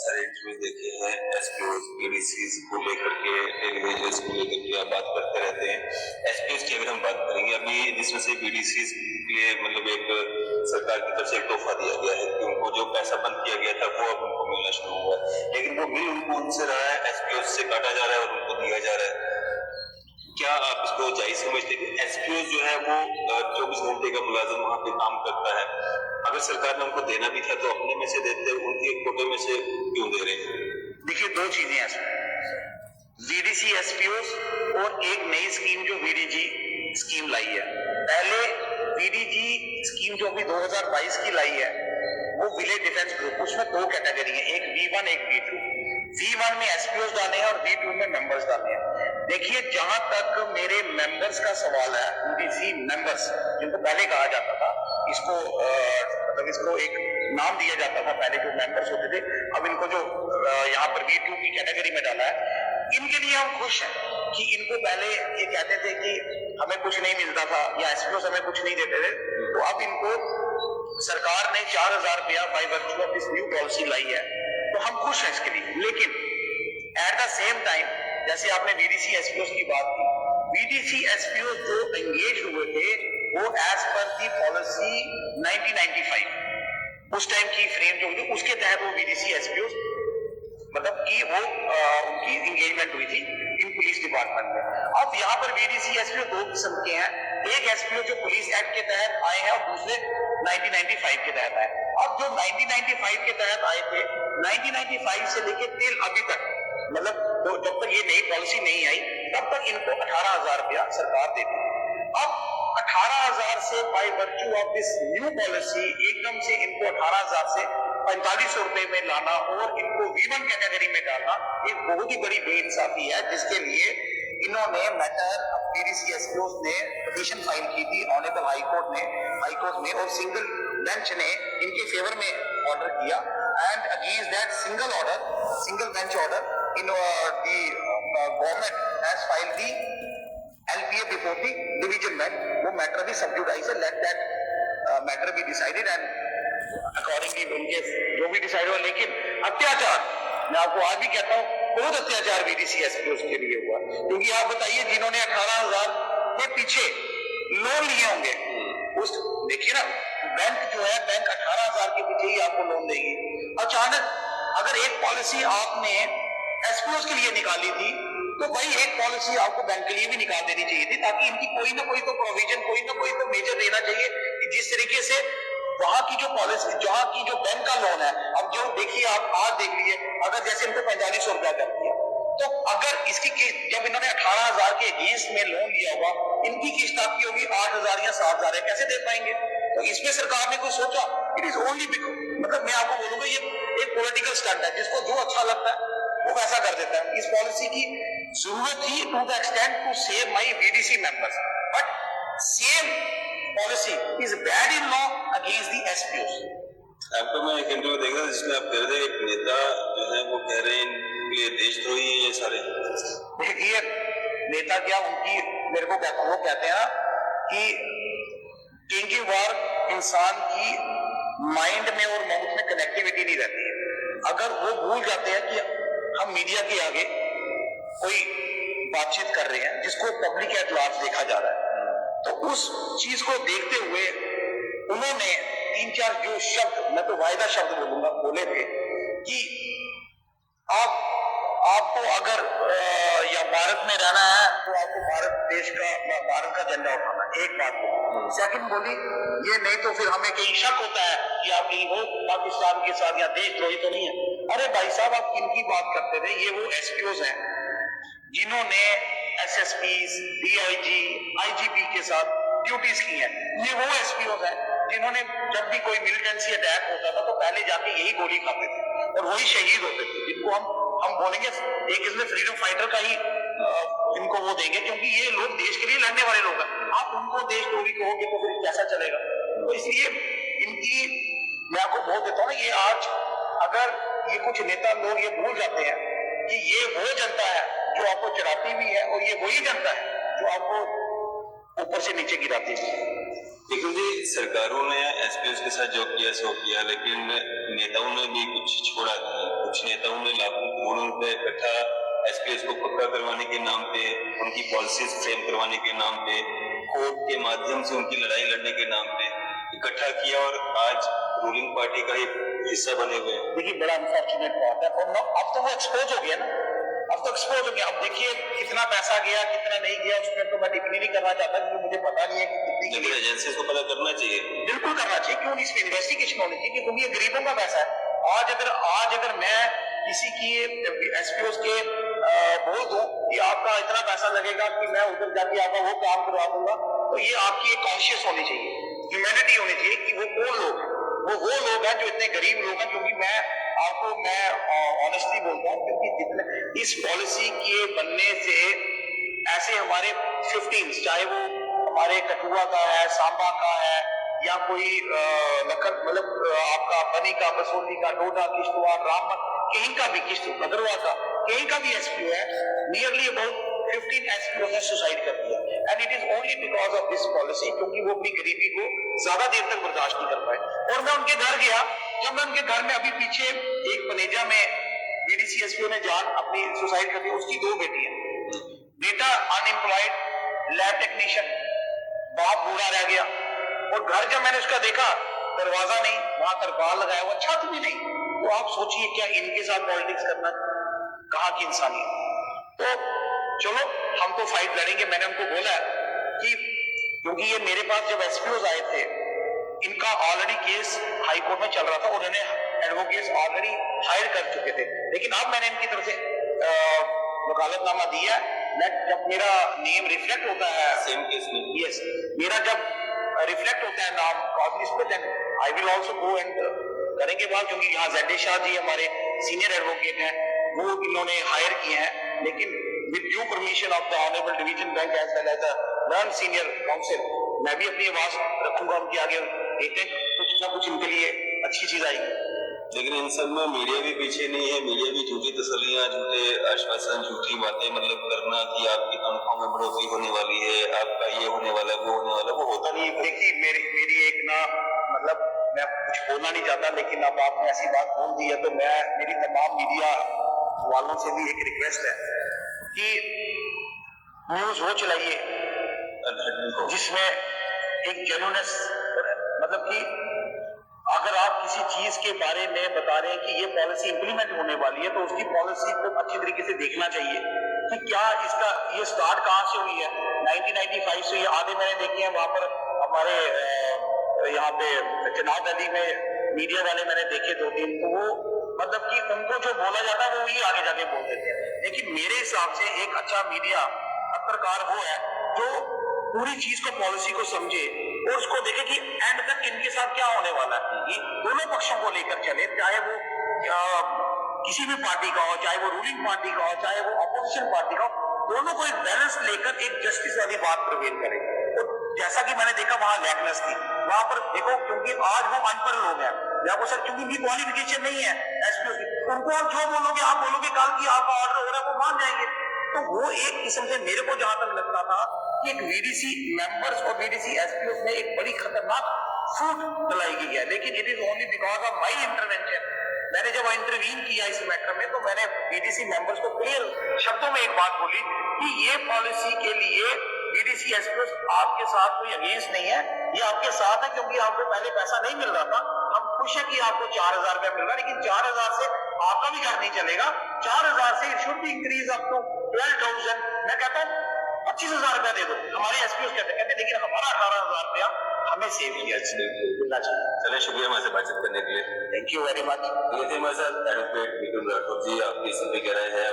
सारे इंटरव्यू देखे हैं एसपीओ पीडीसीज को लेकर के, डेली वेजेस को लेकर के आप बात करते रहते हैं। एसपीओ की अगर हम बात करेंगे अभी, जिसमें से बीडीसीज के लिए मतलब एक सरकार की तरफ से एक तोहफा दिया गया है कि उनको जो पैसा बंद किया गया था वो अब उनको मिलना शुरू हुआ है, लेकिन वो मिल उनको उनसे रहा है, एसपीओ से काटा जा रहा है और उनको दिया जा रहा है। क्या आप इसको जायज समझते हैं कि एसपीओ जो है वो 24 घंटे का मुलाजिम वहां पे काम करता है? अगर सरकार ने उनको देना भी था तो अपने में से देते, उनके कोटे में से क्यों दे रहे हैं? देखिए, दो चीजें हैं, वीडीसी एसपीओ और एक नई स्कीम जो वीडीजी स्कीम लाई है। पहले वीडीजी स्कीम जो अभी 2022 की लाई है वो विलेज डिफेंस ग्रुप, उसमें दो कैटेगरी है, एक V1 एक V2। V1 में एसपीओ डाले हैं और V2 में मेंबर्स डाले हैं। देखिए, जहां तक मेरे मेंबर्स का सवाल है, वीडीसी मेंबर्स जिनको पहले कहा जाता था, इसको मतलब इसको एक नाम दिया जाता था पहले, जो मेंबर्स होते थे, अब इनको जो यहाँ पर V2 की कैटेगरी में डाला है, इनके लिए हम खुश हैं कि इनको पहले ये कहते थे कि हमें कुछ नहीं मिलता था या एसपीओ हमें कुछ नहीं देते थे, तो अब इनको सरकार ने 4000 रुपया by virtue of this new policy लाई है, तो हम खुश हैं इसके लिए। लेकिन एट द सेम टाइम, जैसे आपने वीडीसी एसपीओ की बात की, वीडीसी एसपीओ जो एंगेज हुए थे वो एज पर दी पॉलिसी 1995 उस टाइम की फ्रेम जो हुई उसके तहत वो वीडीसी एसपीओ मतलब कि वो उनकी एंगेजमेंट हुई थी इन पुलिस डिपार्टमेंट में। अब यहाँ पर वीडीसी एसपीओ दो किस्म के हैं, एक एसपीओ जो पुलिस एक्ट के तहत आए हैं और दूसरे 1995 के तहत आए। अब जो 1995 के तहत आए थे, 1995 से लेकर टिल अभी तक, मतलब तो जब तक ये नई पॉलिसी नहीं आई तब तक इनको 18,000 रुपया सरकार देती थी। अब 18,000 से bye virtue of this new policy एकदम से इनको 18,000 से 4500 रुपए में लाना और इनको V1 कैटेगरी में डालना एक बहुत ही बड़ी बेइंसाफी है, जिसके लिए इन्होंने मैटर पीडीसी एसपीओ ने पिटीशन फाइल की थी ऑनरेबल हाईकोर्ट में और सिंगल बेंच ने इनके फेवर में ऑर्डर किया, and against that single bench order in the government has filed the LPA before the division bench. वो मैटर भी सब जुडाइस है, let that matter be decided and accordingly उनके जो भी डिसाइड हुआ। लेकिन अत्याचार, मैं आपको आज भी कहता हूँ, बहुत अत्याचार वीडीसी एसपीओ के लिए हुआ, क्योंकि आप बताइए जिन्होंने 18,000 के पीछे लोन लिए होंगे, उस देखिए ना, बैंक जो है, बैंक 18,000 के पीछे ही आपको लोन देगी। अचानक अगर एक पॉलिसी आपने एसपीओ के लिए निकाली थी तो भाई एक पॉलिसी आपको बैंक के लिए भी निकाल देनी चाहिए थी, ताकि इनकी कोई ना कोई तो प्रोविजन, कोई ना कोई तो मेजर देना चाहिए कि जिस तरीके से वहां की जो पॉलिसी, जहां की जो बैंक का लोन है, अब जो देखिए आप आज देख लीजिए, अगर जैसे इनको 4500 रुपया कर दिया, तो अगर इसकी किस्त, जब इन्होंने 18,000 के अगेंस्ट में लोन लिया होगा, इनकी किस्त आपकी होगी 8,000 या 7,000 है, कैसे दे पाएंगे? तो इसमें सरकार ने कुछ सोचा, इट इज ओनली बिकॉज, मतलब मैं आपको बोलूंगा ये एक पॉलिटिकल स्टंट है, जिसको जो अच्छा लगता है वो वैसा कर देता है। इस पॉलिसी की जरूरत थी to the extent to save my VDC members, but same policy is bad in law against the SPO. आपको मैं एक इंटरव्यू देख रहा था जिसमें आप कह रहे थे एक नेता जो है वो कह रहे हैं कि ये देशद्रोही है ये सारे। देखिए, नेता क्या, उनकी मेरे को वो कहते हैं कि क्योंकि वार इंसान की माइंड में और माउथ में कनेक्टिविटी नहीं रहती है। अगर वो भूल जाते हैं कि हम मीडिया के आगे कोई बातचीत कर रहे हैं जिसको पब्लिक एट लार्ज देखा जा रहा है, तो उस चीज को देखते हुए उन्होंने 3-4 जो शब्द, मैं तो वायदा शब्द बोलूंगा, बोले थे कि आपको अगर या भारत में रहना है तो आपको भारत का झंडा उठाना, एक बात बोली। सेकंड बोली, ये नहीं तो फिर हमें कहीं शक होता है कि आप कहीं वो पाकिस्तान के साथ या देशद्रोही तो नहीं है। अरे भाई साहब, आप किनकी बात करते थे? ये वो एसपीओ हैं जिन्होंने एसएसपी, डीआईजी, आईजीपी के साथ ड्यूटीज की हैं। ये वो एसपीओ हैं जिन्होंने जब भी कोई मिलिटेंसी अटैक होता था तो पहले जाके यही गोली खाते थे और वही शहीद होते थे, जिनको हम बोलेंगे एक इसमें फ्रीडम फाइटर का ही इनको वो देंगे, क्योंकि ये लोग देश के लिए लड़ने वाले लोग हैं। आप उनको देशद्रोही कहोगे तो फिर कैसा चलेगा? तो इसलिए इनकी, मैं आपको बोल देता हूँ ना, ये आज अगर ये कुछ नेता लोग ये भूल जाते हैं कि ये वो जनता है जो आपको चढ़ाती भी है और ये वही जनता है जो आपको ऊपर से नीचे गिराती है। लेकिन जी सरकारों ने एसपीओ के साथ जो किया सो किया, लेकिन नेताओं ने भी कुछ छोड़ा नहीं। कुछ इकट्ठा एसपीएस को पक्का करवाने के नाम पे, उनकी पॉलिसीज फ्रेम करवाने के नाम पे, कोर्ट के माध्यम से उनकी लड़ाई लड़ने के नाम पे इकट्ठा किया और आज रूलिंग पार्टी का एक हिस्सा बने हुए हैं। देखिए बड़ा अनफॉर्चुनेट बात है। और अब तो वो एक्सपोज हो गया ना, अब तो एक्सपोज हो गया। अब देखिए कितना पैसा गया कितना नहीं गया उसमें तो मैं टिप्पणी नहीं करना चाहता क्योंकि मुझे पता नहीं है कि कितनी। लेकिन एजेंसी को पता करना चाहिए, बिल्कुल करना चाहिए, क्यों इस पे इन्वेस्टिगेशन होनी चाहिए क्योंकि ये गरीबों का पैसा है। आज अगर मैं किसी की एसपीओ के बोल दूं कि आपका इतना पैसा लगेगा कि मैं उधर जाके आपका वो काम करवा दूंगा, तो ये आपकी एक कॉन्शियस होनी चाहिए, ह्यूमैनिटी होनी चाहिए कि वो कौन लोग हैं, वो लोग हैं जो इतने गरीब लोग हैं। क्योंकि मैं ऑनेस्टली बोलता हूँ क्योंकि जितने इस पॉलिसी के बनने से ऐसे हमारे 15 चाहे वो हमारे कठुआ का है, सांबा का है या कोई मतलब आपका बनी का, बसोली का, डोडा, किश्तवाड़, रामबन, कहीं का भी भद्रवा का कहीं का भी एसपीओ है, नियरली अबाउट 15 एसपीओ ने सुसाइड कर दिया। And it is only because of this policy, क्योंकि वो अपनी गरीबी को ज्यादा देर तक बर्दाश्त नहीं कर पाए। और मैं उनके घर गया, जब मैं उनके घर में अभी पीछे एक पनेजा में बीडीसी एसपीओ ने जान अपनी सुसाइड कर दी, उसकी 2 बेटियां, बेटा अनएम्प्लॉयड लैब टेक्नीशियन, बाप बूढ़ा रह गया। और घर जब मैंने उसका देखा, दरवाजा नहीं, वहां तरपाल लगाया हुआ, छत भी नहीं। तो आप सोचिए क्या इनके साथ पॉलिटिक्स करना कहाँ की इंसानियत। तो चलो हम तो फाइट लड़ेंगे। मैंने उनको बोला कि क्योंकि ये मेरे पास जब एसपीओ आए थे, इनका ऑलरेडी केस हाई कोर्ट में चल रहा था, उन्होंने एडवोकेट्स ऑलरेडी हायर कर चुके थे। लेकिन अब मैंने इनकी तरफ से वकालतनामा दिया। जब मेरा नेम रिफ्लेक्ट होता है सेम केस में, यस, मेरा जब रिफ्लेक्ट होता है नाम कॉज लिस्ट पे, then I will also go and करेंगे बात। क्योंकि यहाँ जेड शाह जी हमारे सीनियर एडवोकेट हैं, वो इन्होंने हायर किए हैं, लेकिन with due permission of the honourable division bench as well as the non senior counsel, मैं भी अपनी आवाज रखूंगा उनके आगे, देखते कुछ ना कुछ इनके लिए अच्छी चीज आएगी। लेकिन इन सब में मीडिया भी पीछे नहीं है। मीडिया भी झूठी तसल्लियां, झूठे आश्वासन, झूठी बातें मतलब करना कि आपकी तनख्वाह में बढ़ोतरी होने वाली है, आपका ये होने वाला, वो होने वाला, वो होता नहीं है। देखिए मेरी एक ना, मतलब मैं कुछ बोलना नहीं चाहता, लेकिन अब आपने ऐसी बात बोल दी है तो मेरी तमाम मीडिया वालों से भी एक रिक्वेस्ट है कि न्यूज वो चलाइए जिसमें एक जेन्युइननेस, मतलब कि अगर आप किसी चीज के बारे में बता रहे हैं कि ये पॉलिसी इंप्लीमेंट होने वाली है, तो उसकी पॉलिसी को अच्छी तरीके से देखना चाहिए कि क्या इसका ये स्टार्ट कहाँ से हुई है। 1995 से ये आधे मैंने देखे हैं वहां पर हमारे यहाँ पे चुनाव वैली में मीडिया वाले मैंने देखे 2-3, तो वो मतलब कि उनको जो बोला जाता है वो ही आगे जाके बोल देते हैं। लेकिन मेरे हिसाब से एक अच्छा मीडिया पत्रकार वो है जो पूरी चीज को, पॉलिसी को समझे और उसको देखे कि एंड तक इनके साथ क्या होने वाला है। ये दोनों पक्षों को लेकर चले, चाहे वो किसी भी पार्टी का हो, चाहे वो रूलिंग पार्टी का हो, चाहे वो अपोजिशन पार्टी का हो, दोनों को एक बैलेंस लेकर एक जस्टिस वाली बात प्रवेल करे। और जैसा कि मैंने देखा वहां लैकनेस थी, वहां पर देखो, क्योंकि आज वो अनपढ़ लोग हैं, या वो सर क्योंकि उनकी क्वालिफिकेशन नहीं है एसपीओ की, उनको आप जो बोलोगे, आप बोलोगे कल की आपका ऑर्डर हो रहा है, वो मान जाएंगे। तो वो एक किस्म से मेरे को जहां तक लगता था कि एक वीडीसी मेंबर्स और वीडीसी एसपीओ में एक बड़ी खतरनाक फूट डलाई गई है। लेकिन it is only because of my intervention. मैंने जब इंटरवीन किया इस मैटर में, तो मैंने बीडीसी मेंबर्स को क्लियर शब्दों में एक बात बोली कि ये पॉलिसी के लिए बीडीसी एसपीओ आपके साथ कोई अगेंस्ट नहीं है, ये आपके साथ है क्योंकि आपको पहले पैसा नहीं मिल रहा था। हम खुश है कि आपको 4000 रुपया मिल रहा है, लेकिन 4000 से आपका भी घर नहीं चलेगा। 4000 से it should be increase up to 12,000। मैं कहता हूँ 25,000 रुपया दे दो। हमारे एसपीओ कहते हैं लेकिन हमारा 18,000 रुपया हमें सेव किया मिलना चाहिए। चलिए, शुक्रिया हमारे बातचीत करने के लिए। Thank you very much. ये थे हमारे साथ एडवोकेट मिथुन राठौर जी। आपकी सभी कह रहे हैं